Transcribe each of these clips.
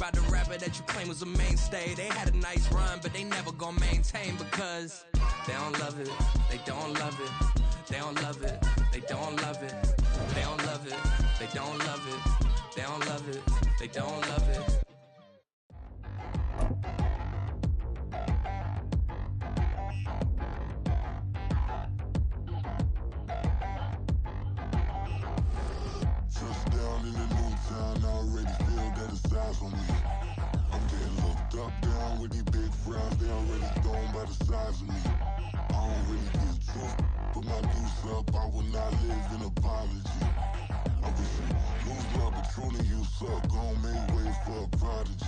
about the rapper that you claim was a mainstay. They had a nice run, but they never gonna maintain because they don't love it, they don't love it, they don't love it, they don't love it, they don't love it, they don't love it, they don't love it, they don't love it. Touchdown in the new town, I already feel that it's eyes on me. I'm getting looked up, down with these big frowns, they already thrown by the size of me. I don't really get tough, put my deuce up, I will not live in apology. I wish you lose love, but truly you suck, gon' make way for a prodigy.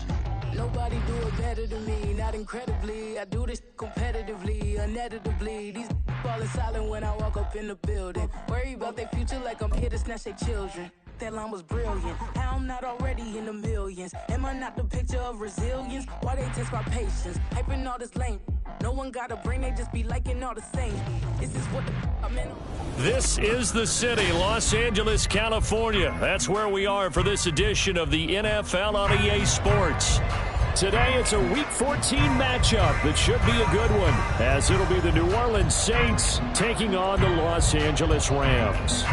Nobody do it better than me, not incredibly. I do this competitively, uneditably. These falling silent when I walk up in the building. Worry about their future like I'm here to snatch their children. That line was brilliant. How I'm not already in the millions? Am I not the picture of resilience? Why they test my patience? Hyping all this lame. No one got a brain, they just be liking all the same. This is what the I'm in. This is the city, Los Angeles, California. That's where we are for this edition of the NFL on EA Sports. Today it's a Week 14 matchup that should be a good one, as it'll be the New Orleans Saints taking on the Los Angeles Rams.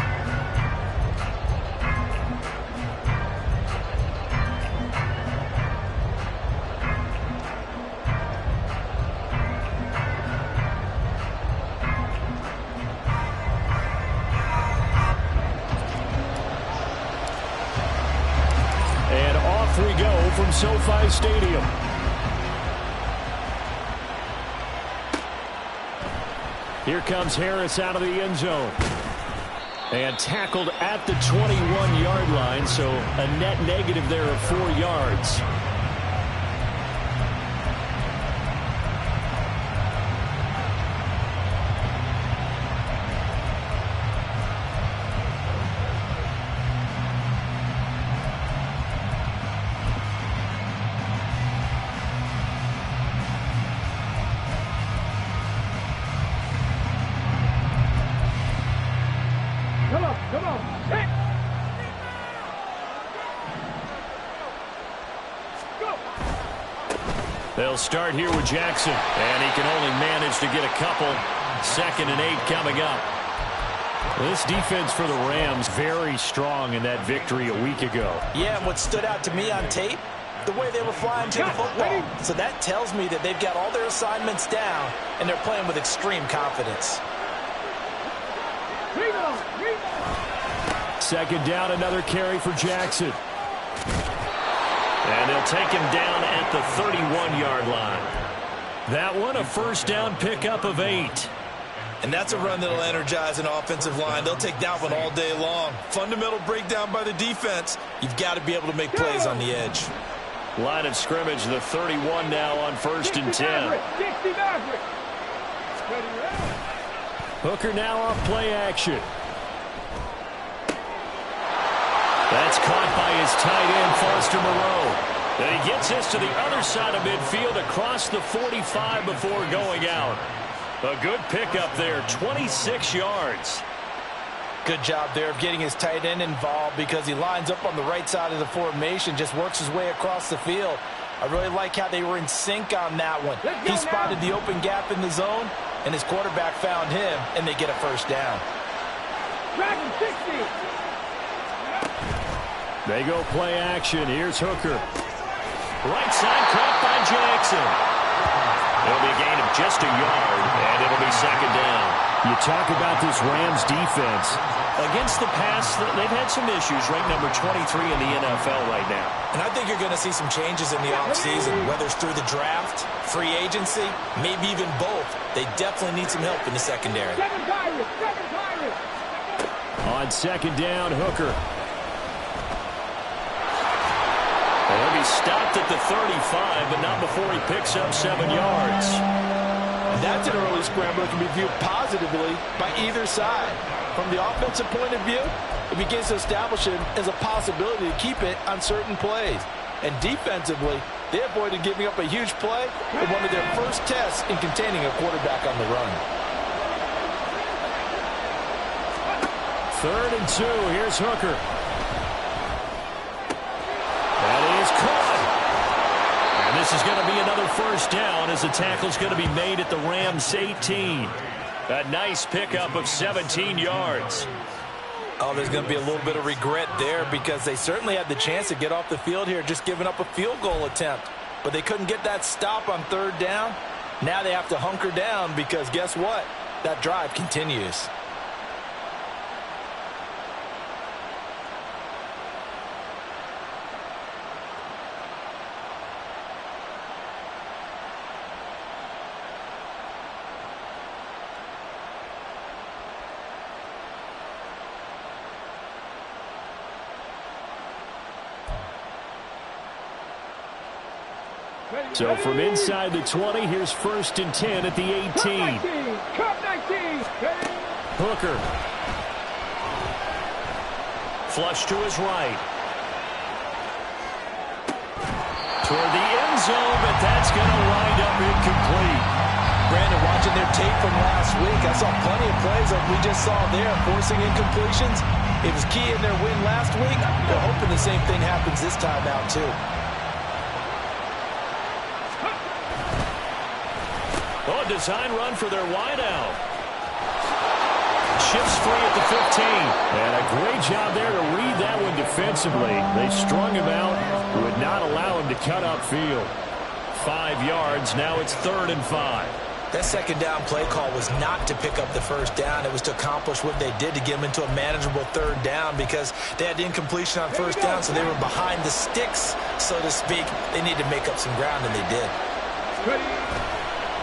We go from SoFi Stadium. Here comes Harris out of the end zone. And tackled at the 21-yard line, so a net negative there of 4 yards. They'll start here with Jackson, and he can only manage to get a couple. 2nd and 8 coming up. This defense for the Rams, very strong in that victory a week ago. Yeah, and what stood out to me on tape, the way they were flying to the football. So that tells me that they've got all their assignments down, and they're playing with extreme confidence. 2nd down, another carry for Jackson. And they'll take him down at the 31-yard line. That one, a 1st down pickup of 8. And that's a run that'll energize an offensive line. They'll take that one all day long. Fundamental breakdown by the defense. You've got to be able to make plays on the edge. Line of scrimmage, the 31 now on 1st and 10. Hooker now off play action. That's caught by his tight end, Foster Moreau. And he gets this to the other side of midfield across the 45 before going out. A good pickup there, 26 yards. Good job there of getting his tight end involved because he lines up on the right side of the formation, just works his way across the field. I really like how they were in sync on that one. He spotted the open gap in the zone, and his quarterback found him, and they get a 1st down. They go play action. Here's Hooker. Right side caught by Jackson. It'll be a gain of just a yard, and it'll be 2nd down. You talk about this Rams defense. Against the pass, they've had some issues, ranked number 23 in the NFL right now. And I think you're going to see some changes in the offseason, whether it's through the draft, free agency, maybe even both. They definitely need some help in the secondary. On 2nd down, Hooker. He'll be stopped at the 35, but not before he picks up 7 yards. That's an early scramble that can be viewed positively by either side. From the offensive point of view, it begins to establish it as a possibility to keep it on certain plays. And defensively, they avoided giving up a huge play in one of their first tests in containing a quarterback on the run. 3rd and 2, here's Hooker. That is caught. this is going to be another first down as the tackle's going to be made at the Rams 18. A nice pickup of 17 yards. Oh, there's going to be a little bit of regret there because they certainly had the chance to get off the field here, just giving up a field goal attempt. But they couldn't get that stop on third down. Now they have to hunker down because guess what? That drive continues. So from inside the 20, here's 1st and 10 at the 18. Hooker. Flush to his right. Toward the end zone, but that's going to wind up incomplete. Brandon, watching their tape from last week, I saw plenty of plays like we just saw there, forcing incompletions. It was key in their win last week. They're hoping the same thing happens this time out, too. Oh, a design run for their wideout. Shifts free at the 15. And a great job there to read that one defensively. They strung him out, would not allow him to cut upfield. 5 yards, now it's 3rd and 5. That second down play call was not to pick up the first down. It was to accomplish what they did to get them into a manageable third down because they had incompletion on first down, so they were behind the sticks, so to speak. They needed to make up some ground, and they did.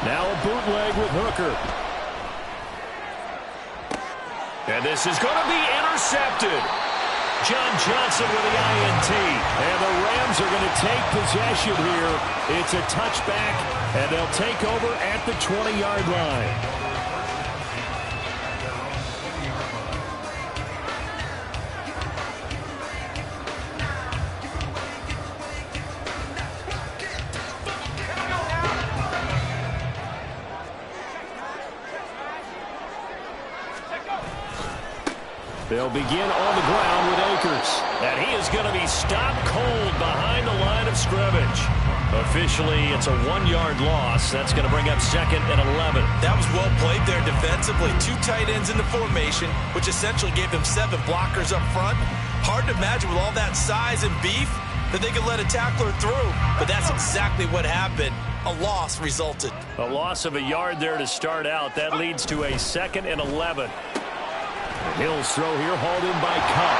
Now a bootleg with Hooker. And this is going to be intercepted. John Johnson with the INT. And the Rams are going to take possession here. It's a touchback, and they'll take over at the 20-yard line. They'll begin on the ground with Akers. And he is going to be stopped cold behind the line of scrimmage. Officially, it's a 1-yard loss. That's going to bring up 2nd and 11. That was well played there defensively. 2 tight ends in the formation, which essentially gave them 7 blockers up front. Hard to imagine with all that size and beef that they could let a tackler through. But that's exactly what happened. A loss resulted. A loss of a yard there to start out. That leads to a 2nd and 11. Hill's throw here hauled in by Cup.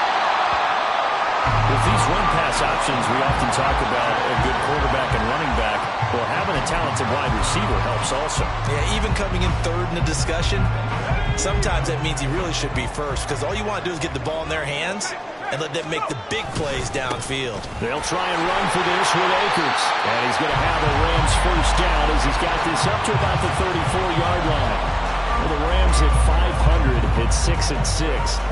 With these run-pass options, we often talk about a good quarterback and running back. Well, having a talented wide receiver helps also. Yeah, even coming in 3rd in the discussion, sometimes that means he really should be first because all you want to do is get the ball in their hands and let them make the big plays downfield. They'll try and run for this with Akers. And he's going to have a Rams first down as he's got this up to about the 34-yard line. Well, the Rams hit 500 at 6-6,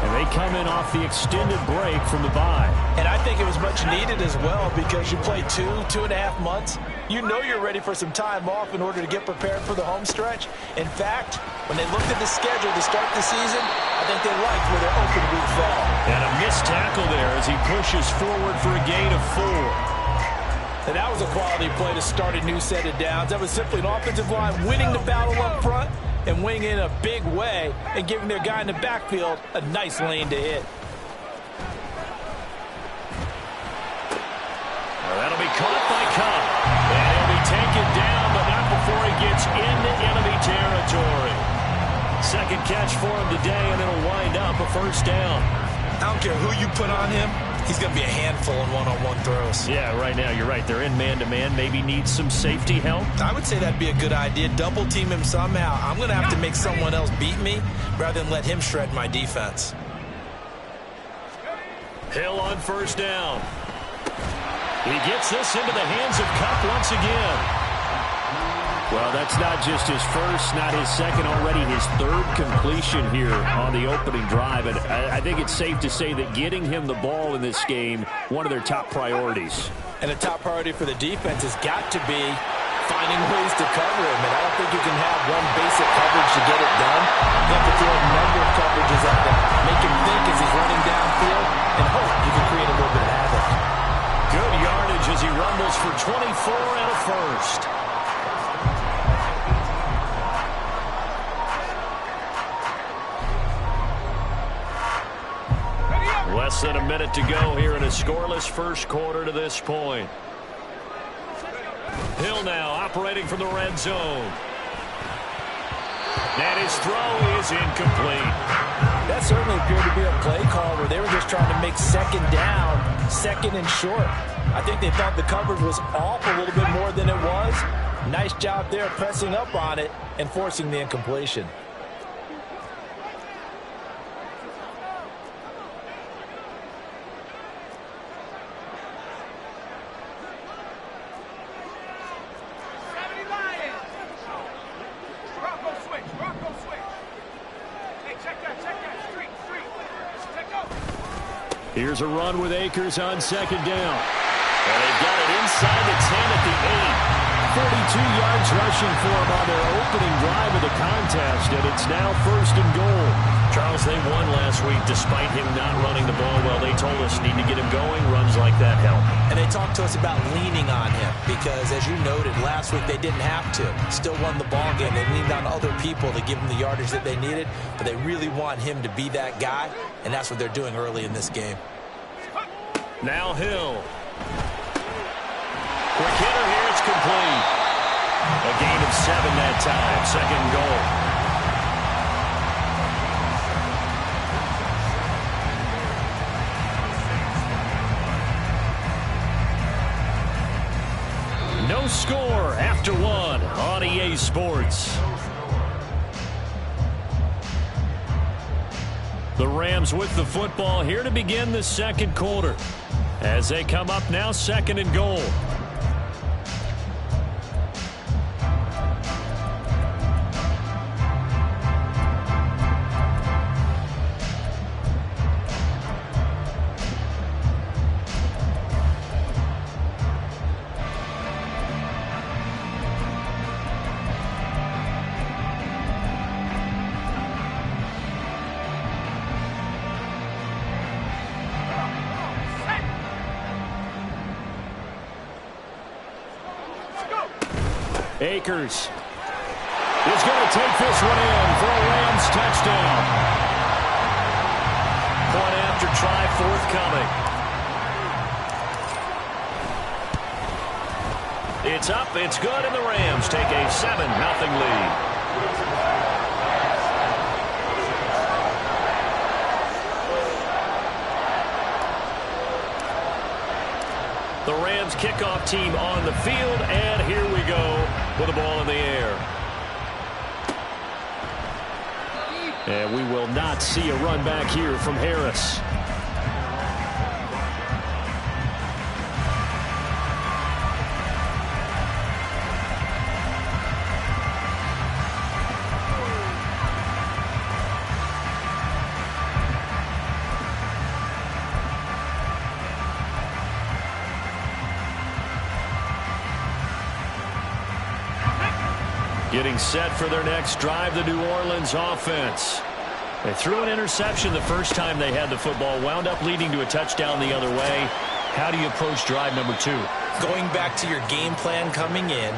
and they come in off the extended break from the bye. And I think it was much needed as well because you play 2.5 months. You know you're ready for some time off in order to get prepared for the home stretch. In fact, when they looked at the schedule to start the season, I think they liked where their open week fell. And a missed tackle there as he pushes forward for a gain of 4. And that was a quality play to start a new set of downs. That was simply an offensive line winning the battle up front and winning in a big way and giving their guy in the backfield a nice lane to hit. Well, that'll be caught by Cup. And he'll be taken down, but not before he gets into enemy territory. 2nd catch for him today, and it'll wind up a first down. I don't care who you put on him. He's going to be a handful in one-on-one throws. Yeah, right now, you're right. They're in man-to-man. Maybe needs some safety help. I would say that'd be a good idea. Double team him somehow. I'm going to have to make someone else beat me rather than let him shred my defense. Hill on first down. He gets this into the hands of Cup once again. Well, that's not just his first, not his second, already his 3rd completion here on the opening drive. And I think it's safe to say that getting him the ball in this game, one of their top priorities. And a top priority for the defense has got to be finding ways to cover him. And I don't think you can have one basic coverage to get it done. You have to throw a number of coverages at him, make him think as he's running downfield, and hope you can create a little bit of havoc. Good yardage as as he rumbles for 24 and a first. Less than a minute to go here in a scoreless first quarter to this point. Hill now operating from the red zone. And his throw is incomplete. That certainly appeared to be a play call where they were just trying to make second down, second and short. I think they thought the coverage was off a little bit more than it was. Nice job there pressing up on it and forcing the incompletion. Here's a run with Akers on second down. And they've got it inside the 10 at the 8. 42 yards rushing for him on their opening drive of the contest, and it's now first and goal. Charles, they won last week despite him not running the ball well. They told us need to get him going. Runs like that help. And they talked to us about leaning on him because, as you noted, last week they didn't have to. Still won the ball game. They leaned on other people to give them the yardage that they needed, but they really want him to be that guy, and that's what they're doing early in this game. Now Hill. Quick hitter here, it's complete. A gain of 7 that time, second goal. No score after 1 on EA Sports. The Rams with the football here to begin the second quarter as they come up now second and goal. Akers is going to take this one in for a Rams touchdown. Point after try forthcoming. It's up, it's good, and the Rams take a 7-0 lead. The Rams kickoff team on the field, and here we go with the ball in the air. And we will not see a run back here from Harris. Getting set for their next drive, the New Orleans offense. They threw an interception the first time they had the football, wound up leading to a touchdown the other way. How do you approach drive number 2? Going back to your game plan coming in,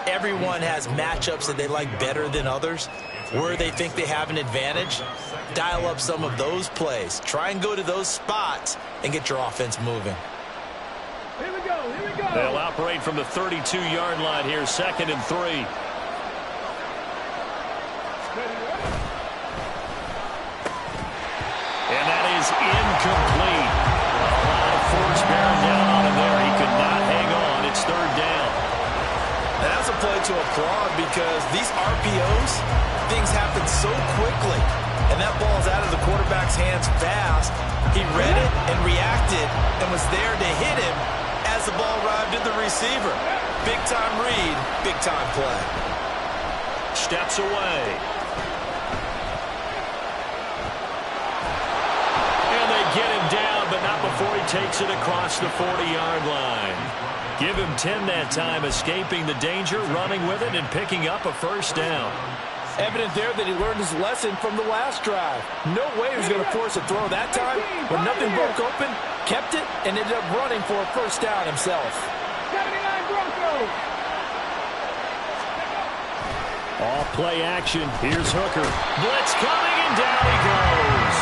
everyone has matchups that they like better than others. Where they think they have an advantage, dial up some of those plays. Try and go to those spots and get your offense moving. Here we go, here we go. They'll operate from the 32-yard line here, second and 3. And that is incomplete. A lot of force bearing down on him there. He could not hang on. It's third down. And that's a play to applaud because these RPOs, things happen so quickly. And that ball's out of the quarterback's hands fast. He read it and reacted and was there to hit him as the ball arrived at the receiver. Big-time read, big-time play. Steps away. Get him down, but not before he takes it across the 40-yard line. Give him 10 that time, escaping the danger, running with it, and picking up a first down. Evident there that he learned his lesson from the last drive. No way he was going to force a throw that time. When nothing broke open, kept it, and ended up running for a first down himself. All play action. Here's Hooker. Blitz coming, and down he goes.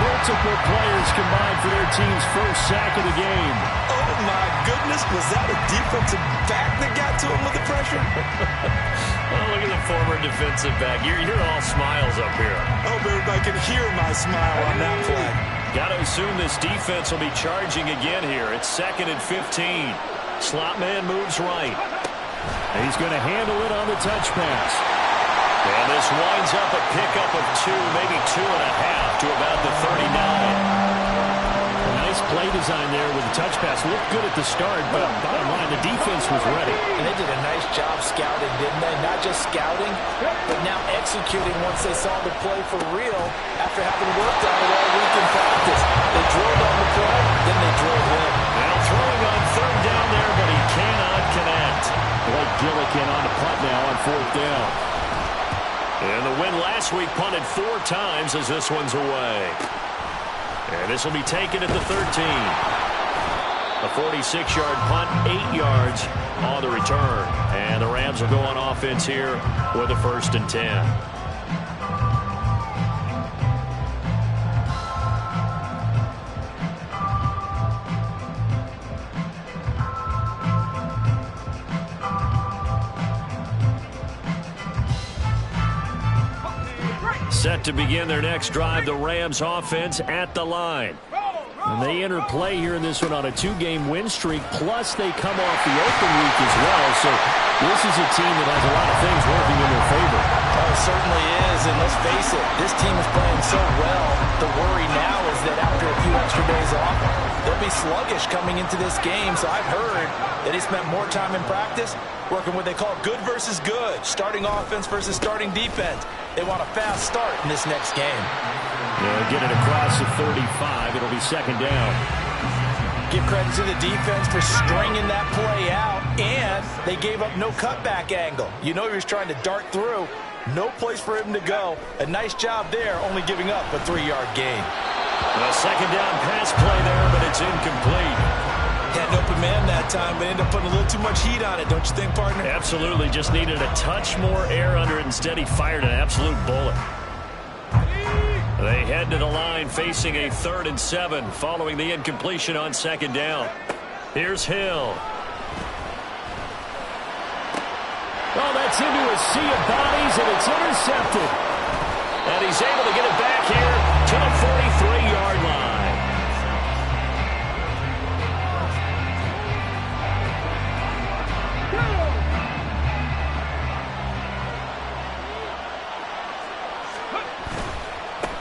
Multiple players combined for their team's first sack of the game. Oh, my goodness. Was that a defensive back that got to him with the pressure? Oh, look at the former defensive back. You're all smiles up here. I hope everybody can hear my smile on that play. Got to assume this defense will be charging again here. It's 2nd and 15. Slot man moves right. And he's going to handle it on the touch pass. And this winds up a pickup of 2, maybe 2.5 to about the 39. A nice play design there with the touch pass. Looked good at the start, but bottom line, the defense was ready. And they did a nice job scouting, didn't they? Not just scouting, but now executing once they saw the play for real after having worked on it all week in practice. They drilled on the play, then they drilled in. Now throwing on 3rd down there, but he cannot connect. Blake Gillikin on the punt now on 4th down. And the win last week punted 4 times as this one's away. And this will be taken at the 13. A 46-yard punt, 8 yards on the return. And the Rams will go on offense here with a 1st and 10. Set to begin their next drive, the Rams offense at the line. And they enter play here in this one on a 2-game win streak, plus they come off the open week as well. So this is a team that has a lot of things working in their favor. Oh, it certainly is, and let's face it, this team is playing so well. The worry now is that after a few extra days off, they'll be sluggish coming into this game. So I've heard that he spent more time in practice working what they call good versus good, starting offense versus starting defense. They want a fast start in this next game. They'll get it across the 35. It'll be 2nd down. Give credit to the defense for stringing that play out, and they gave up no cutback angle. You know he was trying to dart through. No place for him to go. A nice job there, only giving up a 3-yard gain. A 2nd down pass play there, but it's incomplete. Had an open man that time, but ended up putting a little too much heat on it, don't you think, partner? Absolutely. Just needed a touch more air under it. Instead, he fired an absolute bullet. They head to the line facing a 3rd and 7 following the incompletion on 2nd down. Here's Hill. Oh, that's into a sea of bodies, and it's intercepted. And he's able to get it back here to the 43-yard line.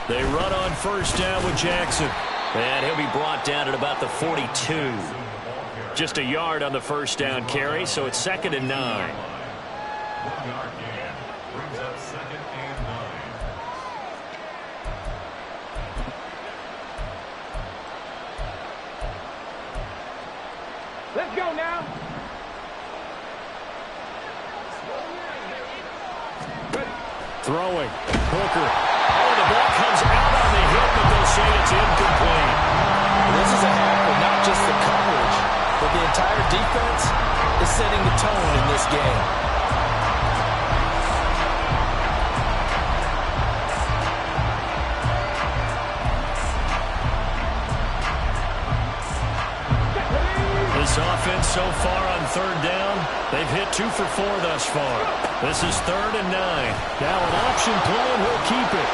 They run on 1st down with Jackson. And he'll be brought down at about the 42. Just a yard on the 1st down carry, so it's 2nd and 9. 1-yard gain brings up 2nd and 9. Let's go now. Throwing. Hooker. Oh, the ball comes out on the hit, but they'll say it's incomplete. This is a half of not just the coverage, but the entire defense is setting the tone in this game. This offense so far on 3rd down, they've hit 2 for 4 thus far. This is 3rd and 9. Now an option play, and he'll keep it.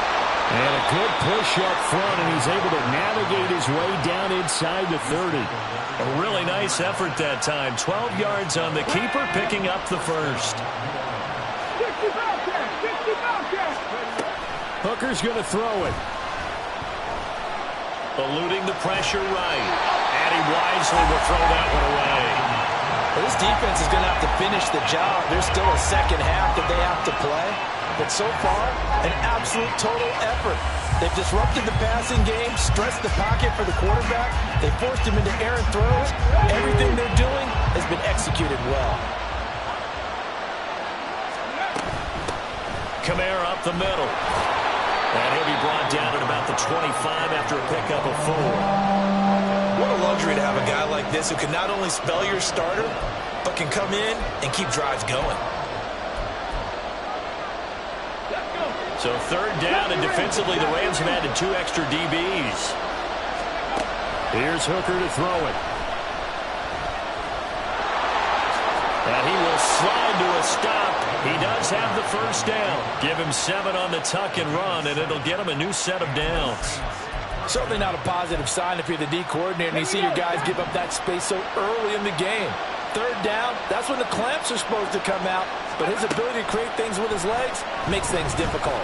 And a good push up front, and he's able to navigate his way down inside the 30. A really nice effort that time. 12 yards on the keeper, picking up the 1st. Hooker's going to throw it. Eluding the pressure right. And he wisely will throw that one away. Well, this defense is going to have to finish the job. There's still a 2nd half that they have to play. But so far, an absolute total effort. They've disrupted the passing game, stretched the pocket for the quarterback. They forced him into errant throws. Everything they're doing has been executed well. Kamara up the middle. And he'll be brought down at about the 25 after a pickup of 4. What a luxury to have a guy like this who can not only spell your starter, but can come in and keep drives going. So third down, and defensively the Rams have added 2 extra DBs. Here's Hooker to throw it. And he will slide to a stop. He does have the first down. Give him 7 on the tuck and run, and it'll get him a new set of downs. Certainly not a positive sign if you're the D coordinator and you see your guys give up that space so early in the game. Third down, that's when the clamps are supposed to come out, but his ability to create things with his legs makes things difficult.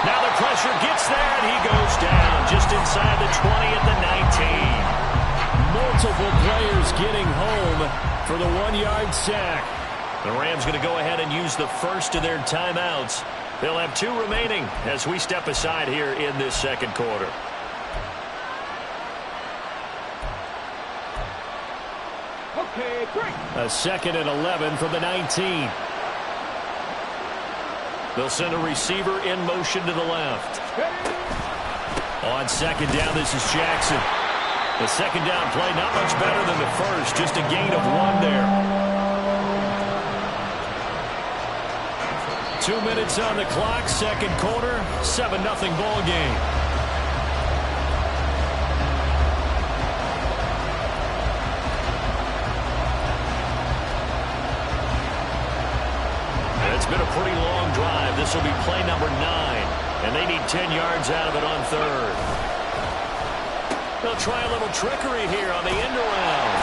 Now the pressure gets there, and he goes down just inside the 20 at the 19. Multiple players getting home for the 1-yard sack. The Rams going to go ahead and use the first of their timeouts. They'll have 2 remaining as we step aside here in this second quarter. Okay, break. A 2nd and 11 from the 19. They'll send a receiver in motion to the left. On second down, this is Jackson. The second down play, not much better than the first, just a gain of 1 there. 2 minutes on the clock, second quarter, 7-0 ball game. It's been a pretty long drive. This will be play number 9, and they need 10 yards out of it on third. They'll try a little trickery here on the end around.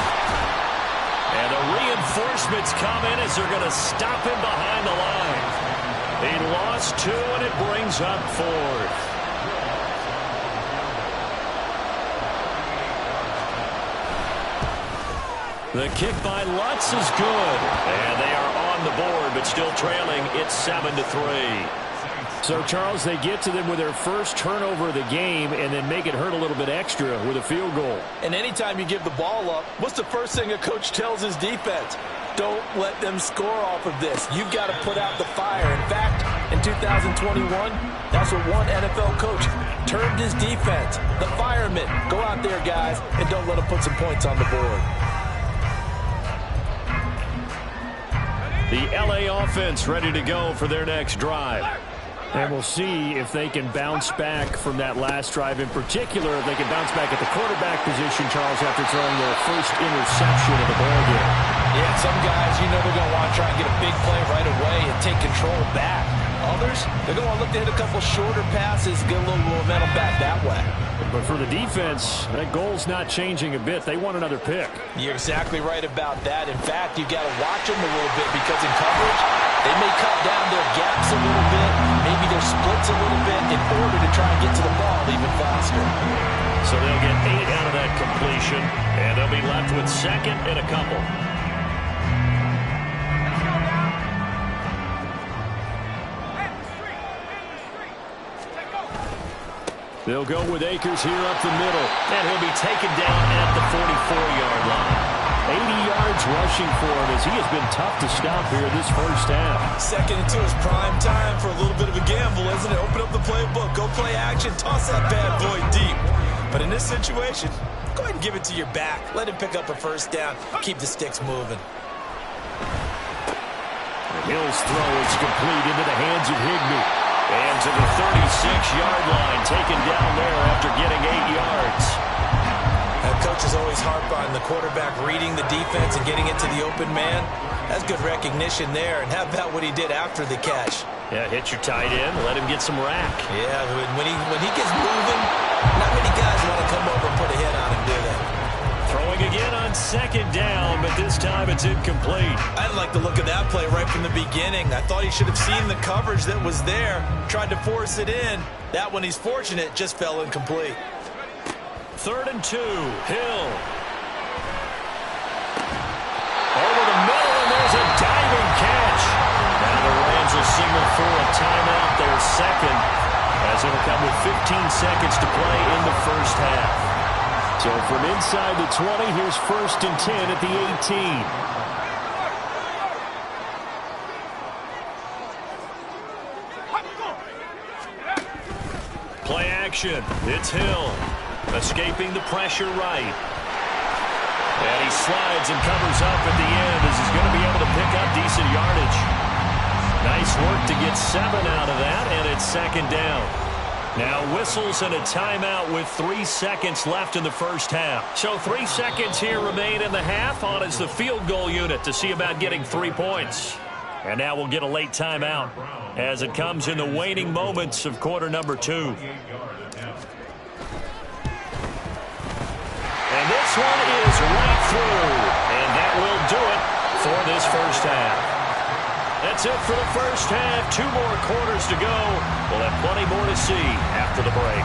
And the reinforcements come in as they're going to stop him behind the line. He lost 2, and it brings up 4th. The kick by Lutz is good. And they are on the board, but still trailing. It's 7-3. So, Charles, they get to them with their first turnover of the game and then make it hurt a little bit extra with a field goal. And anytime you give the ball up, what's the first thing a coach tells his defense? Don't let them score off of this. You've got to put out the fire. In fact, in 2021, that's what one NFL coach termed his defense. The firemen. Go out there, guys, and don't let them put some points on the board. The LA offense ready to go for their next drive. And we'll see if they can bounce back from that last drive. In particular, if they can bounce back at the quarterback position, Charles, after throwing their first interception of the ball game. Yeah, some guys, you know they're going to want to try and get a big play right away and take control back. Others, they're going to look to hit a couple shorter passes, get a little momentum back that way. But for the defense, that goal's not changing a bit. They want another pick. You're exactly right about that. In fact, you've got to watch them a little bit because in coverage, they may cut down their gaps a little bit, maybe their splits a little bit in order to try and get to the ball even faster. So they'll get 8 out of that completion, and they'll be left with 2nd and a couple. They'll go with Akers here up the middle, and he'll be taken down at the 44-yard line. 80 yards rushing for him as he has been tough to stop here this first half. 2nd and 2 is prime time for a little bit of a gamble, isn't it? Open up the playbook, go play action, toss that bad boy deep. But in this situation, go ahead and give it to your back. Let him pick up a first down. Keep the sticks moving. Hill's throw is complete into the hands of Higbee. And to the 36-yard line, taken down there after getting 8 yards. Coaches always harp on the quarterback reading the defense and getting it to the open man. That's good recognition there. And how about what he did after the catch? Yeah, hit your tight end, let him get some rack. Yeah, when he gets moving, not many guys want to come over and put a hit on him, do they? Throwing again on 2nd down, but this time it's incomplete. I didn't like the look of that play right from the beginning. I thought he should have seen the coverage that was there, tried to force it in. That one, he's fortunate, just fell incomplete. 3rd and 2, Hill. Over the middle, and there's a diving catch. Now the Rams will signal for a timeout, their 2nd, as it'll come with 15 seconds to play in the first half. So from inside the 20, here's 1st and 10 at the 18. Play action. It's Hill. Escaping the pressure right. And he slides and covers up at the end as he's going to be able to pick up decent yardage. Nice work to get 7 out of that, and it's second down. Now whistles and a timeout with 3 seconds left in the first half. So 3 seconds here remain in the half. On is the field goal unit to see about getting 3 points. And now we'll get a late timeout as it comes in the waning moments of quarter number 2. And this one is right through. And that will do it for this first half. That's it for the first half. 2 more quarters to go. We'll have plenty more to see after the break.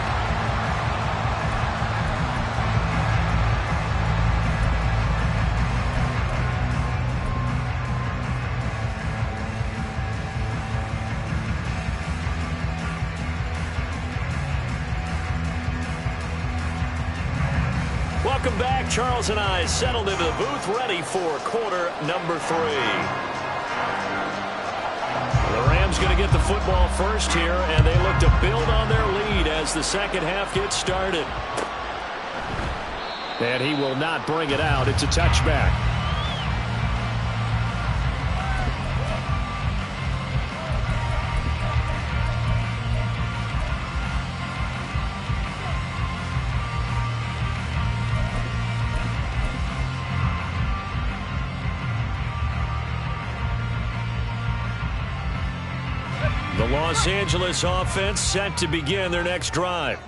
Welcome back. Charles and I settled into the booth, ready for quarter number 3. The Rams going to get the football first here, and they look to build on their lead as the second half gets started. And he will not bring it out. It's a touchback. The Los Angeles offense set to begin their next drive.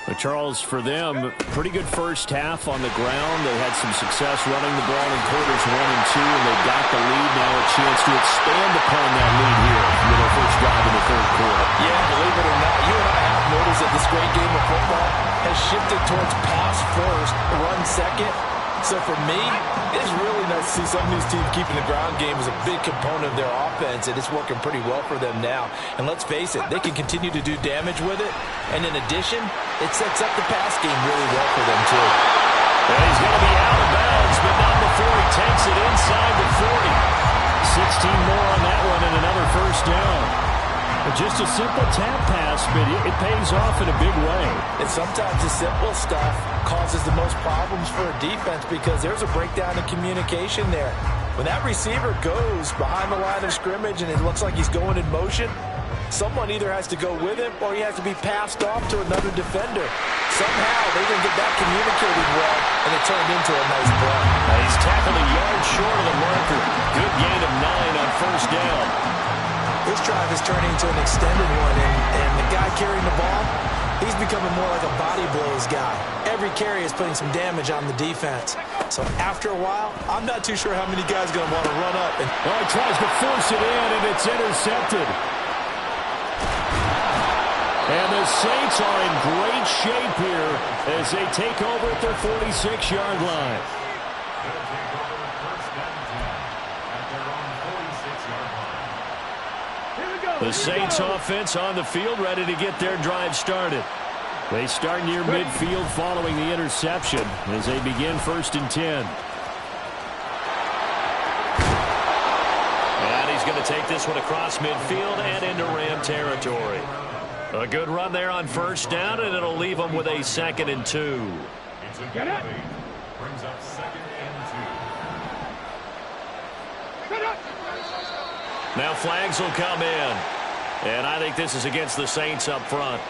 But Charles, for them, pretty good first half on the ground. They had some success running the ball in quarters 1 and 2, and they got the lead. Now a chance to expand upon that lead here with their first drive in the third quarter. Yeah, believe it or not, you and I have noticed that this great game of football has shifted towards pass first, run second. So for me, it's really nice to see some of these teams keeping the ground game as a big component of their offense, and it's working pretty well for them now. And let's face it, they can continue to do damage with it. And in addition, it sets up the pass game really well for them, too. And he's going to be out of bounds, but not before he takes it inside the 40. 16 more on that one and another first down. Just a simple tap pass, but it pays off in a big way. And sometimes the simple stuff causes the most problems for a defense because there's a breakdown in communication there. When that receiver goes behind the line of scrimmage and it looks like he's going in motion, someone either has to go with him or he has to be passed off to another defender. Somehow they didn't get that communicated well, and it turned into a nice play. Now he's tackled a yard short of the marker. Good gain of 9 on first down. This drive is turning into an extended one, and the guy carrying the ball, he's becoming more like a body blows guy. Every carry is putting some damage on the defense. So after a while, I'm not too sure how many guys are going to want to run up. And he tries to force it in, and it's intercepted. And the Saints are in great shape here as they take over at their 46-yard line. The Saints offense on the field, ready to get their drive started. They start near midfield following the interception as they begin 1st and 10. And he's going to take this one across midfield and into Ram territory. A good run there on first down, and it'll leave them with a 2nd and 2. Get it. Brings up 2nd and 2. Get it. Now flags will come in. And I think this is against the Saints up front.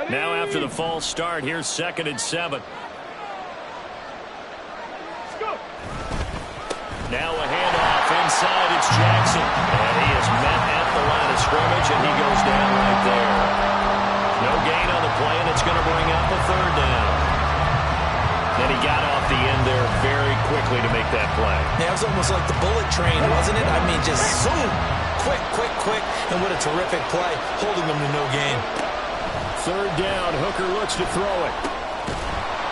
Now after the false start, here's 2nd and 7. Now a handoff inside. It's Jackson. And he is met at the line of scrimmage, and he goes down right there. No gain on the play, and it's going to bring up a 3rd down. Then he got off the end there very quickly to make that play. Yeah, it was almost like the bullet train, wasn't it? I mean, just zoom. Quick, quick, quick. And what a terrific play, holding them to no gain. 3rd down. Hooker looks to throw it.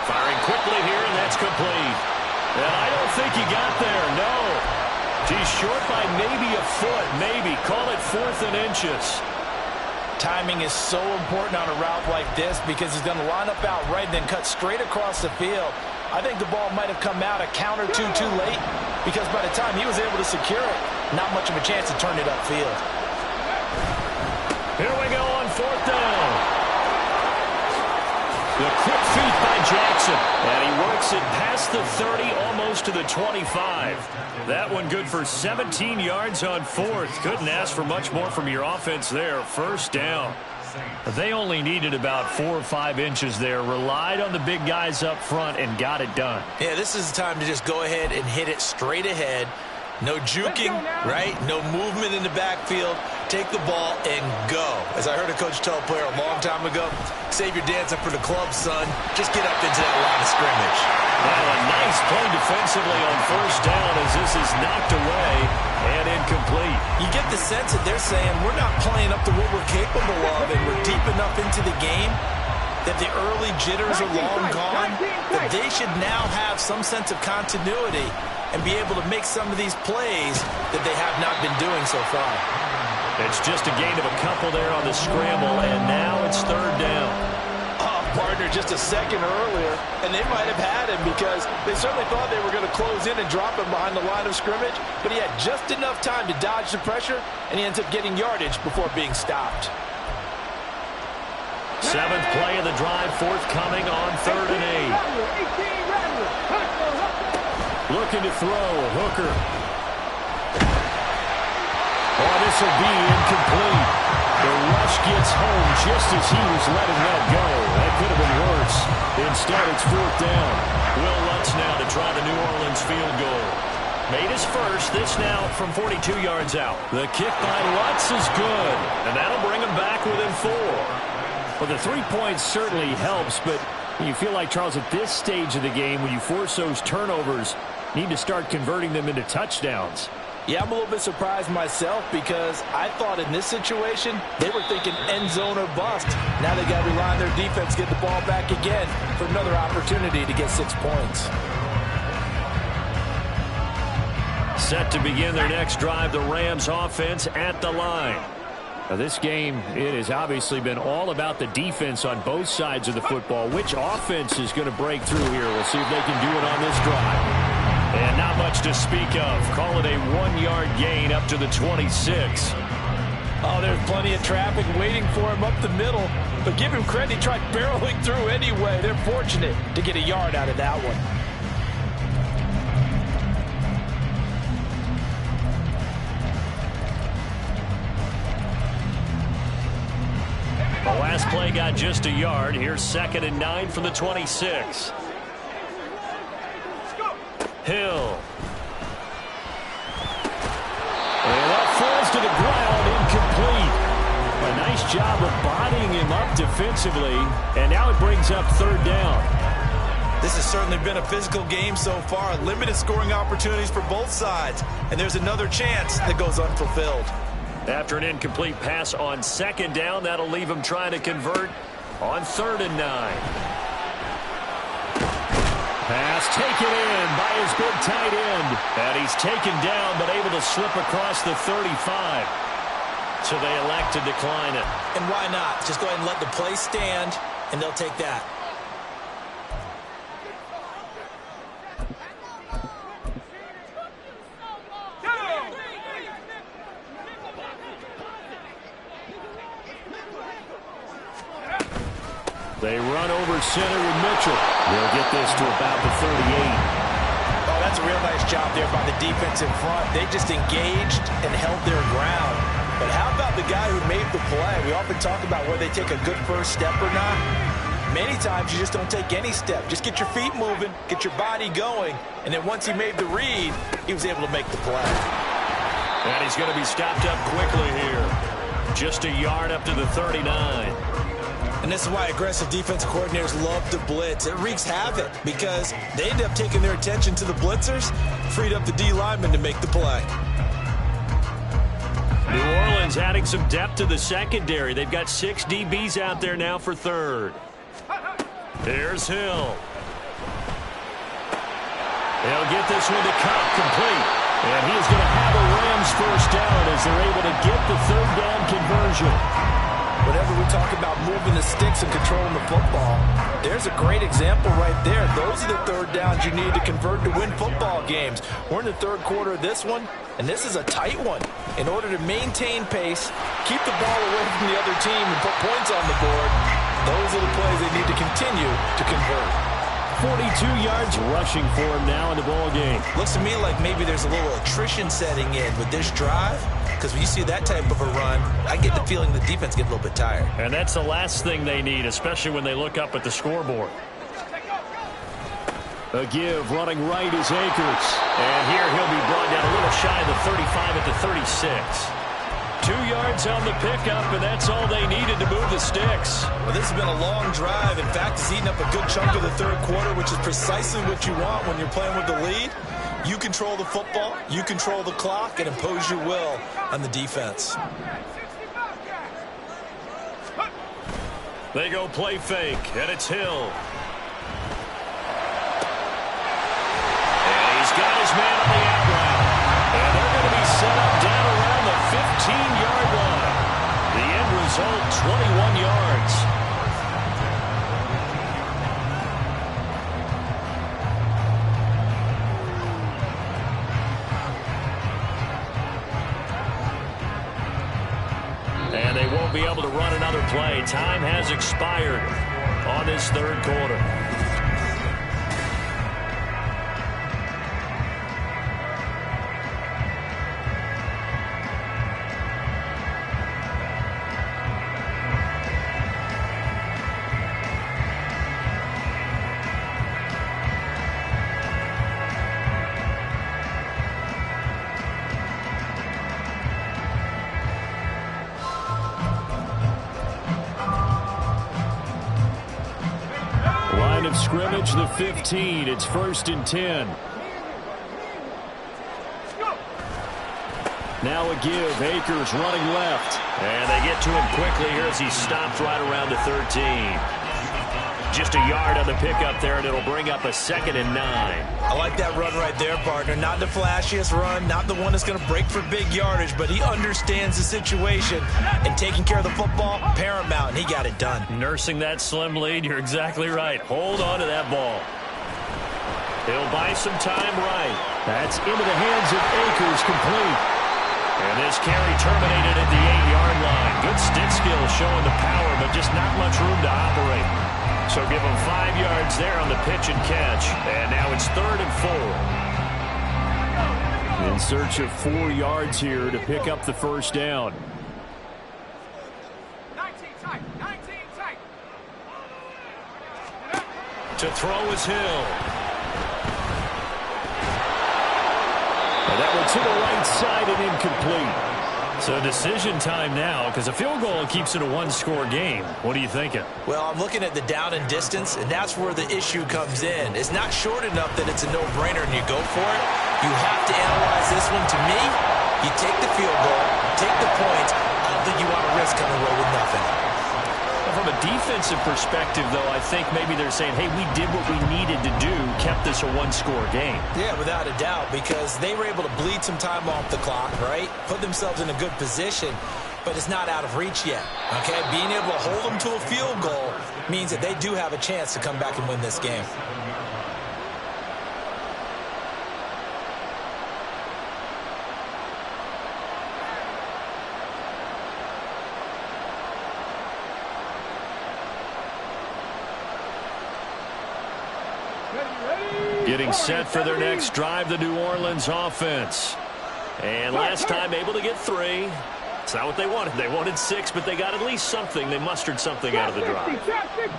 Firing quickly here, and that's complete. And I don't think he got there, no. He's short by maybe a foot, maybe. Call it 4th and inches. Timing is so important on a route like this because he's going to line up out right and then cut straight across the field. I think the ball might have come out a count or two too late because by the time he was able to secure it, not much of a chance to turn it upfield. Here we go on 4th down. The quick feet by Jackson. And he works it past the 30, almost to the 25. That one good for 17 yards on 4th. Couldn't ask for much more from your offense there. 1st down. They only needed about 4 or 5 inches there. Relied on the big guys up front and got it done. Yeah, this is the time to just go ahead and hit it straight ahead. No juking, right? No movement in the backfield. Take the ball and go. As I heard a coach tell a player a long time ago, save your dancing for the club, son. Just get up into that line of scrimmage. Well, a nice play defensively on 1st down as this is knocked away and incomplete. You get the sense that they're saying we're not playing up to what we're capable of, and we're deep enough into the game that the early jitters are long gone, that they should now have some sense of continuity and be able to make some of these plays that they have not been doing so far. It's just a gain of a couple there on the scramble, and now it's 3rd down. Oh, partner, just a second earlier, and they might have had him because they certainly thought they were going to close in and drop him behind the line of scrimmage, but he had just enough time to dodge the pressure, and he ends up getting yardage before being stopped. 7th play of the drive, forthcoming on 3rd and 8. Looking to throw, Hooker. Oh, this will be incomplete. The rush gets home just as he was letting that go. That could have been worse. Instead, it's 4th down. Will Lutz now to try the New Orleans field goal. Made his first, this now from 42 yards out. The kick by Lutz is good, and that'll bring him back within 4. Well, the 3 points certainly helps, but you feel like, Charles, at this stage of the game, when you force those turnovers, need to start converting them into touchdowns. Yeah, I'm a little bit surprised myself because I thought in this situation they were thinking end zone or bust. Now they got to rely on their defense, get the ball back again for another opportunity to get 6 points. Set to begin their next drive, the Rams offense at the line. Now, this game, it has obviously been all about the defense on both sides of the football. Which offense is going to break through here? We'll see if they can do it on this drive. And not much to speak of. Call it a 1-yard gain up to the 26. Oh, there's plenty of traffic waiting for him up the middle. But give him credit, he tried barreling through anyway. They're fortunate to get a yard out of that one. The last play got just a yard. Here's 2nd and 9 from the 26. Hill. And that falls to the ground, incomplete. A nice job of bodying him up defensively, and now it brings up 3rd down. This has certainly been a physical game so far. Limited scoring opportunities for both sides, and there's another chance that goes unfulfilled. After an incomplete pass on 2nd down, that'll leave him trying to convert on 3rd and 9. Pass taken in by his big tight end. And he's taken down but able to slip across the 35. So they elect to decline it. And why not? Just go ahead and let the play stand, and they'll take that. They run over center with Mitchell. They'll get this to about the 38. Oh, that's a real nice job there by the defense in front. They just engaged and held their ground. But how about the guy who made the play? We often talk about whether they take a good first step or not. Many times you just don't take any step. Just get your feet moving, get your body going, and then once he made the read, he was able to make the play. And he's going to be stopped up quickly here. Just a yard up to the 39. And this is why aggressive defensive coordinators love to blitz. It wreaks havoc because they end up taking their attention to the blitzers, freed up the D lineman to make the play. New Orleans adding some depth to the secondary. They've got 6 DBs out there now for 3rd. Here's Hill. They'll get this one to Cup complete. And he is going to have a Rams first down as they're able to get the 3rd down conversion. Whenever we talk about moving the sticks and controlling the football, there's a great example right there. Those are the 3rd downs you need to convert to win football games. We're in the 3rd quarter of this one, and this is a tight one. In order to maintain pace, keep the ball away from the other team, and put points on the board, those are the plays they need to continue to convert. 42 yards rushing for him now in the ball game. Looks to me like maybe there's a little attrition setting in with this drive, because when you see that type of a run, I get the feeling the defense get a little bit tired. And that's the last thing they need, especially when they look up at the scoreboard. A give running right is Akers. And here he'll be brought down a little shy of the 35 at the 36. 2 yards on the pickup, and that's all they needed to move the sticks. Well, this has been a long drive. In fact, it's eaten up a good chunk of the third quarter, which is precisely what you want when you're playing with the lead. You control the football, you control the clock, and impose your will on the defense. They go play fake, and it's Hill. And he's got his man on the out route. And they're going to be set up down around the 15-yard line. The end result, 21 yards. And they won't be able to run another play. Time has expired on this third quarter. Of scrimmage, the 15. It's 1st and 10. Now a give. Akers running left. And they get to him quickly here as he stopped right around the 13. Just a yard on the pickup there, and it'll bring up a 2nd and 9. I like that run right there, partner. Not the flashiest run, not the one that's going to break for big yardage, but he understands the situation, and taking care of the football, paramount, and he got it done. Nursing that slim lead, you're exactly right. Hold on to that ball. He'll buy some time right. That's into the hands of Akers, complete. And this carry terminated at the 8-yard line. Good stick skill showing the power, but just not much room to operate. So give him 5 yards there on the pitch and catch. And now it's 3rd and 4. In search of 4 yards here to pick up the first down. 19 tight. To throw is Hill. And that one to the right side and incomplete. So decision time now, because a field goal keeps it a one-score game. What are you thinking? Well, I'm looking at the down and distance, and that's where the issue comes in. It's not short enough that it's a no-brainer and you go for it. You have to analyze this one. To me, you take the field goal, take the points. I don't think you want to risk coming away with nothing. From a defensive perspective, though, I think maybe they're saying, hey, we did what we needed to do, kept this a one-score game. Yeah, without a doubt, because they were able to bleed some time off the clock, right? Put themselves in a good position, but it's not out of reach yet, okay? Being able to hold them to a field goal means that they do have a chance to come back and win this game. Getting set for their next drive, the New Orleans offense. And last time able to get 3. It's not what they wanted. They wanted 6, but they got at least something. They mustered something out of the drive.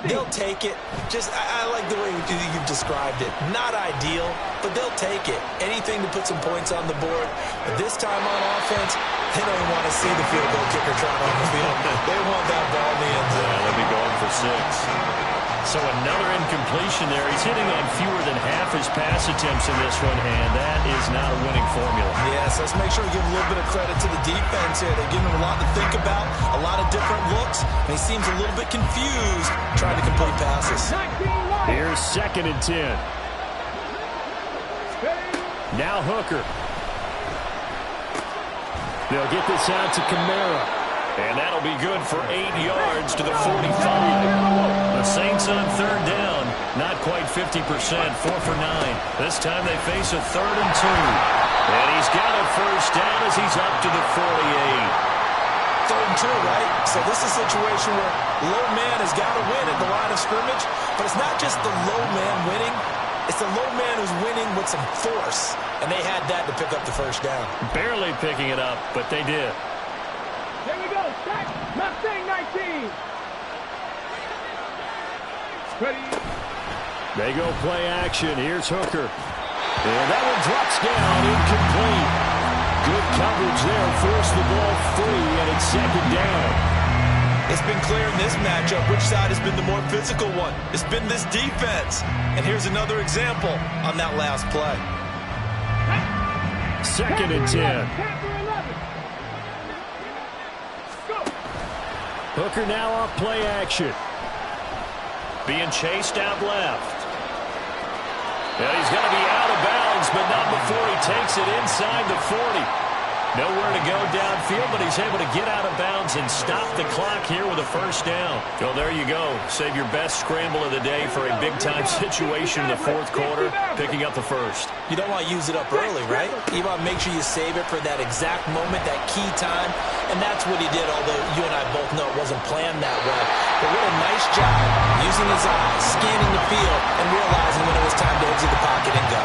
They'll take it. I like the way you've described it. Not ideal, but they'll take it. Anything to put some points on the board. But this time on offense, they don't want to see the field goal kicker trot on the field. They want that ball in the end zone. They'll be going for 6. So another incompletion there. He's hitting on fewer than half his pass attempts in this one, and that is not a winning formula. Yes, let's make sure we give a little bit of credit to the defense here. They're giving him a lot to think about, a lot of different looks, and he seems a little bit confused trying to complete passes. Here's 2nd and 10. Now Hooker. They'll get this out to Kamara. And that'll be good for 8 yards to the 45. The Saints on 3rd down Not quite 50%, 4 for 9. This time they face a 3rd and 2. And he's got a first down as he's up to the 48. 3rd and 2, right? So this is a situation where low man has got to win at the line of scrimmage, but it's not just the low man winning. It's the low man who's winning with some force, and they had that to pick up the first down. Barely picking it up, but they did. Here we go. Set. Mustang 19. Ready. They go play action. Here's Hooker. And that one drops down, incomplete. Good coverage there. Forced the ball free, and it's 2nd down. It's been clear in this matchup which side has been the more physical one. It's been this defense. And here's another example on that last play. 2nd and 10. Hooker now off play action. Being chased out left. Yeah, he's going to be out of bounds, but not before he takes it inside the 40. Nowhere to go downfield, but he's able to get out of bounds and stop the clock here with a first down. Well, there you go. Save your best scramble of the day for a big-time situation in the 4th quarter, picking up the first. You don't want to use it up early, right? You want to make sure you save it for that exact moment, that key time, and that's what he did, although you and I both know it wasn't planned that way. But what a nice job using his eyes, scanning the field, and realizing when it was time to exit the pocket and go.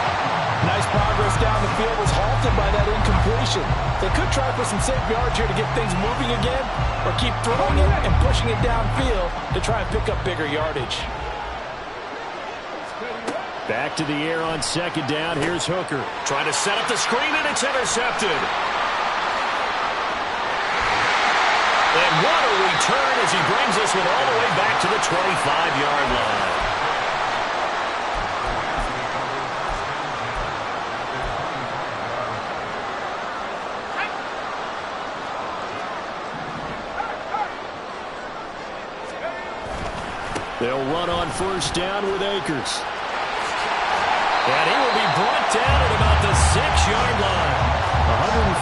Nice progress down the field was halted by that incompletion. They could try for some safe yards here to get things moving again, or keep throwing it and pushing it downfield to try and pick up bigger yardage. Back to the air on 2nd down. Here's Hooker. Trying to set up the screen, and it's intercepted. And what a return as he brings this one all the way back to the 25-yard line. They'll run on 1st down with Akers. And he will be brought down at about the 6-yard line.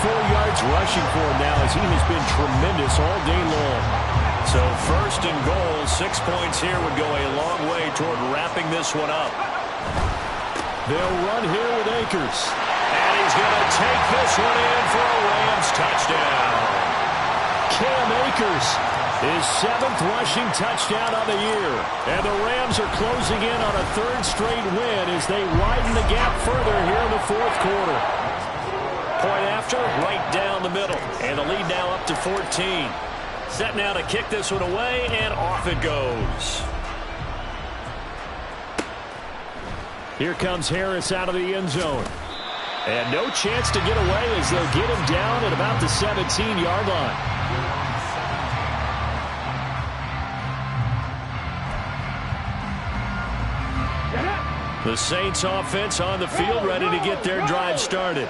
104 yards rushing for him now as he has been tremendous all day long. So 1st and goal, 6 points here would go a long way toward wrapping this one up. They'll run here with Akers. And he's going to take this one in for a Rams touchdown. Cam Akers, his 7th rushing touchdown on the year. And the Rams are closing in on a 3rd straight win as they widen the gap further here in the 4th quarter. Point after, right down the middle. And the lead now up to 14. Set now to kick this one away, and off it goes. Here comes Harris out of the end zone. And no chance to get away as they'll get him down at about the 17-yard line. The Saints offense on the field ready to get their drive started.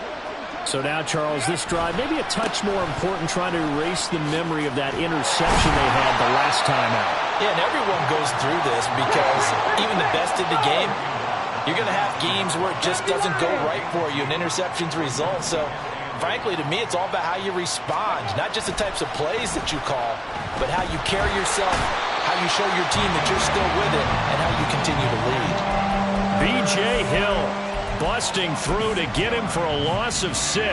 So now, Charles, this drive maybe a touch more important, trying to erase the memory of that interception they had the last time out. Yeah, and everyone goes through this because even the best in the game, you're going to have games where it just doesn't go right for you, and interceptions result. So, frankly, to me, it's all about how you respond, not just the types of plays that you call, but how you carry yourself, how you show your team that you're still with it, and how you continue to lead. B.J. Hill busting through to get him for a loss of 6.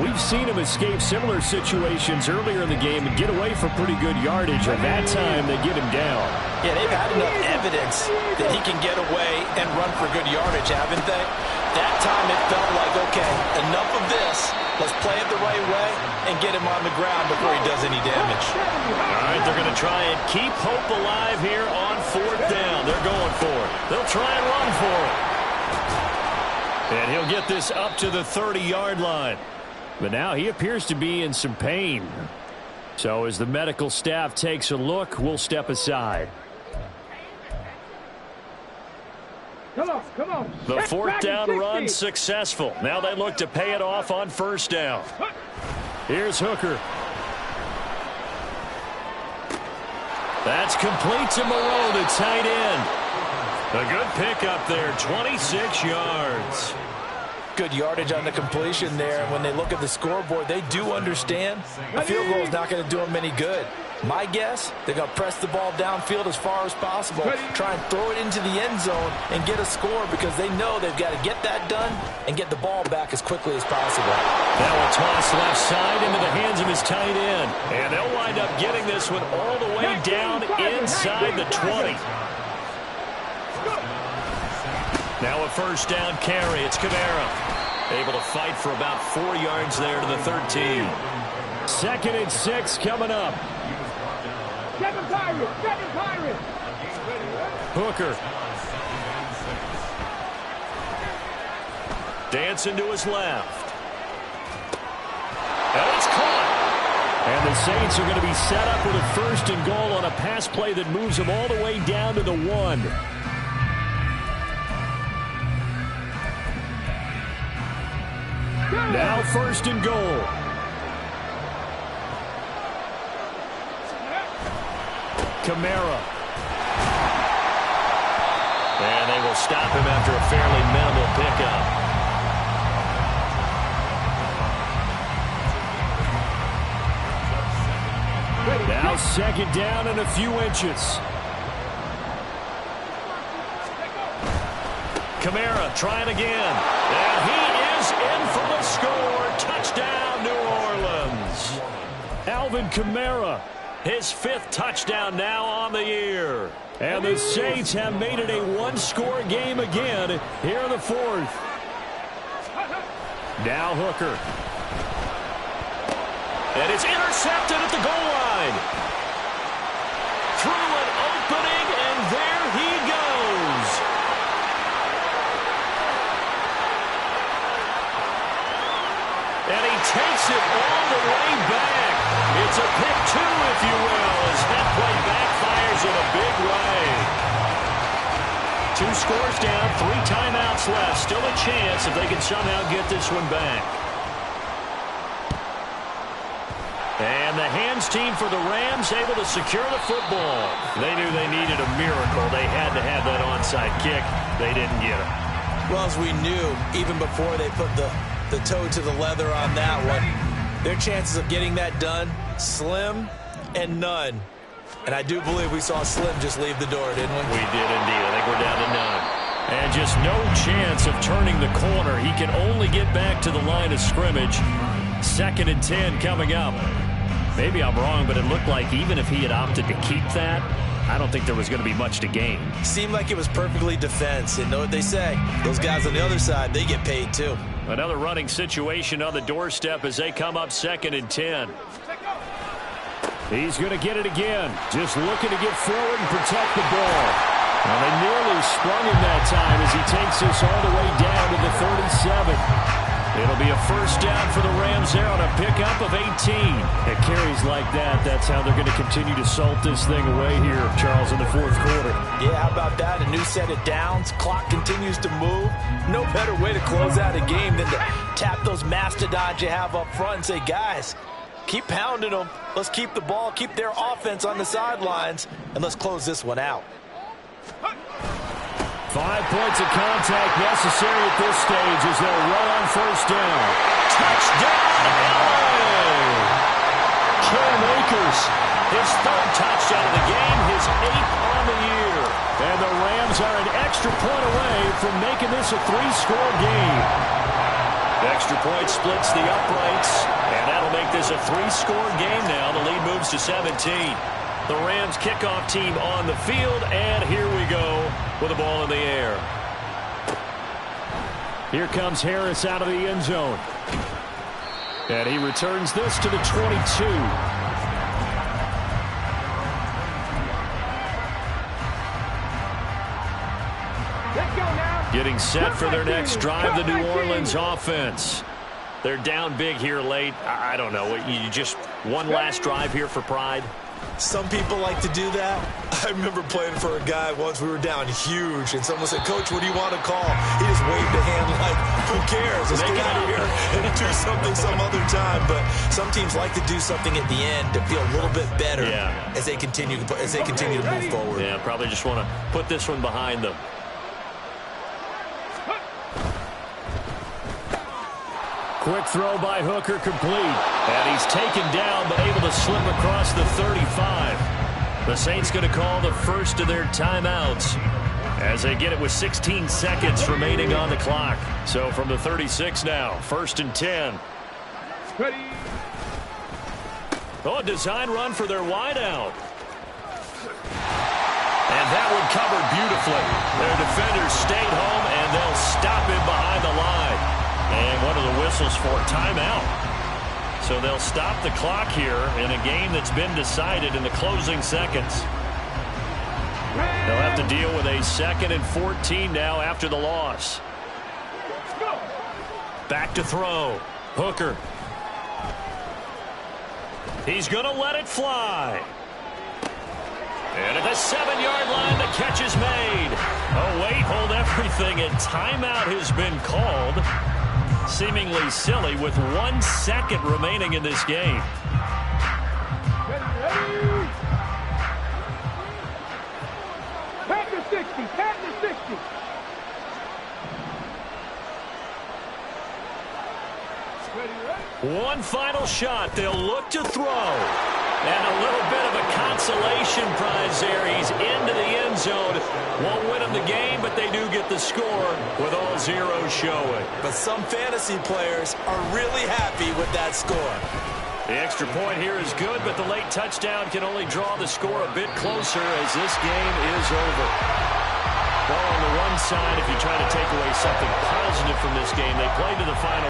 We've seen him escape similar situations earlier in the game and get away for pretty good yardage, and that time they get him down. Yeah, they've had enough evidence that he can get away and run for good yardage, haven't they? That time it felt like, okay, enough of this. Let's play it the right way and get him on the ground before he does any damage. All right, they're going to try and keep hope alive here on 4th down. They're going for it. They'll try and run for it. And he'll get this up to the 30-yard line. But now he appears to be in some pain. So as the medical staff takes a look, we'll step aside. Come on. The 4th down run successful. Now they look to pay it off on 1st down. Here's Hooker. That's complete to Moreau, the tight end. A good pickup there, 26 yards. Good yardage on the completion there. And when they look at the scoreboard, they do understand a field goal is not going to do them any good. My guess, they're going to press the ball downfield as far as possible, try and throw it into the end zone and get a score because they know they've got to get that done and get the ball back as quickly as possible. That will toss left side into the hands of his tight end. And they'll wind up getting this one all the way down inside the 20. Now a first down carry. It's Kamara. Able to fight for about 4 yards there to the 13. 2nd and 6 coming up. Seven Pirates! Hooker. Dancing to his left. And it's caught. And the Saints are going to be set up with a 1st and goal on a pass play that moves them all the way down to the 1. Now 1st and goal. Kamara. And they will stop him after a fairly minimal pickup. Now 2nd down and a few inches. Kamara trying again. And he is in for the score. Touchdown, New Orleans. Alvin Kamara. His 5th touchdown now on the year. And the Saints have made it a one-score game again here in the 4th. Now Hooker. And it's intercepted at the goal line. Through an opening, and there he goes. And he takes it all the way back. It's a pick 2, if you will, as that play backfires in a big way. 2 scores down, 3 timeouts left. Still a chance if they can somehow get this one back. And the hands team for the Rams able to secure the football. They knew they needed a miracle. They had to have that onside kick. They didn't get it. Well, as we knew, even before they put the toe to the leather on that one, their chances of getting that done, slim and none. And I do believe we saw Slim just leave the door, didn't we? We did indeed. I think we're down to none. And just no chance of turning the corner. He can only get back to the line of scrimmage. 2nd and 10 coming up. Maybe I'm wrong, but it looked like even if he had opted to keep that, I don't think there was going to be much to gain. Seemed like it was perfectly defense. And know what they say? Those guys on the other side, they get paid too. Another running situation on the doorstep as they come up 2nd and 10. He's going to get it again. Just looking to get forward and protect the ball. Well, they nearly sprung him that time as he takes this all the way down to the 37. It'll be a first down for the Rams there on a pickup of 18. It carries like that. That's how they're going to continue to salt this thing away here, Charles, in the 4th quarter. Yeah, how about that? A new set of downs. Clock continues to move. No better way to close out a game than to tap those mastodons you have up front and say, guys, keep pounding them. Let's keep the ball, keep their offense on the sidelines, and let's close this one out. 5 points of contact necessary at this stage as they'll run on first down. Touchdown, LA! Cam Akers, his 3rd touchdown of the game, his 8th on the year. And the Rams are an extra point away from making this a 3-score game. The extra point splits the uprights, and that'll make this a 3-score game now. The lead moves to 17. The Rams kickoff team on the field, and here we go with the ball in the air. Here comes Harris out of the end zone. And he returns this to the 22. Let's go now. Getting set for their next drive, the New Orleans offense. They're down big here late. I don't know. You just one last drive here for pride? Some people like to do that. I remember playing for a guy once. We were down huge, and someone said, Coach, what do you want to call? He just waved a hand like, who cares? Let's get out of here and do something some other time. But some teams like to do something at the end to feel a little bit better as they continue to move forward. Yeah, probably just want to put this one behind them. quick throw by Hooker complete. And he's taken down but able to slip across the 35. The Saints going to call the first of their timeouts as they get it with 16 seconds remaining on the clock. So from the 36 now, 1st and 10. Ready. Oh, a design run for their wideout. And that one covered beautifully. Their defenders stayed home, and they'll stop him behind the line. And one of the whistles for timeout. So they'll stop the clock here in a game that's been decided in the closing seconds. They'll have to deal with a 2nd and 14 now after the loss. Back to throw. Hooker. He's going to let it fly. And at the 7-yard line, the catch is made. Oh, wait, hold everything. And timeout has been called. Seemingly silly with 1 second remaining in this game. Ready. Tap to 60. Tap to 60. One final shot. They'll look to throw. And a little bit of a consolation prize there. He's into the end zone. Won't win them the game, but they do get the score with all zeros showing. But some fantasy players are really happy with that score. The extra point here is good, but the late touchdown can only draw the score a bit closer as this game is over. Well, on the one side, if you try to take away something positive from this game, they played to the final.